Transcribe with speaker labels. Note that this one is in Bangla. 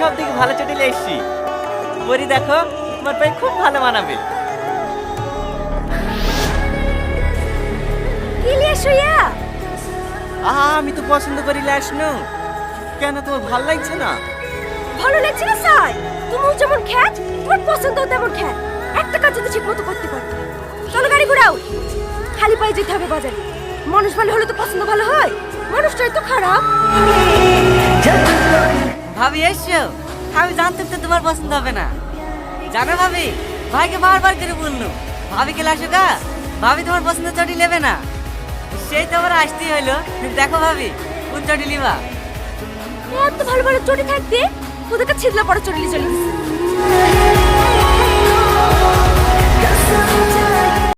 Speaker 1: সব থেকে ভালো চটি এসছি। পরি দেখো, তোমার পায়ে খুব ভালো মানাবে।
Speaker 2: কি লিয়ে শুয়া?
Speaker 1: আমি তো পছন্দ করি লাসনো। কেন তোমার ভালো লাগছে না?
Speaker 2: ভালো লাগছে না সাই? তুমি যেমন খ্যাত, তোমার পছন্দ তেমন খ্যাত। একটা কাজ যদি ঠিক মতো করতে পারো। চলো গাড়ি ঘোরাও। খালি পায়ে যেতে হবে বাজারে। মানুষ ভালো হলে তো পছন্দ ভালো হয়, মানুষটাই তো খারাপ।
Speaker 3: ভাবি এসছো? আমি জানতাম তো তোমার পছন্দ হবে না। জানো ভাবি, ভাইকে বারবার করে বললো ভাবিকে লাসুকা, ভাবি তোমার পছন্দ চটি নেবে না। সেই তো আমার আসতেই হইলো। দেখো ভাবি, কোন চটি লিবা?
Speaker 2: এত ভালো ভালো চটি থাকতে ওদের কাছে ছিদলা পড়া চটি চলে গেছে।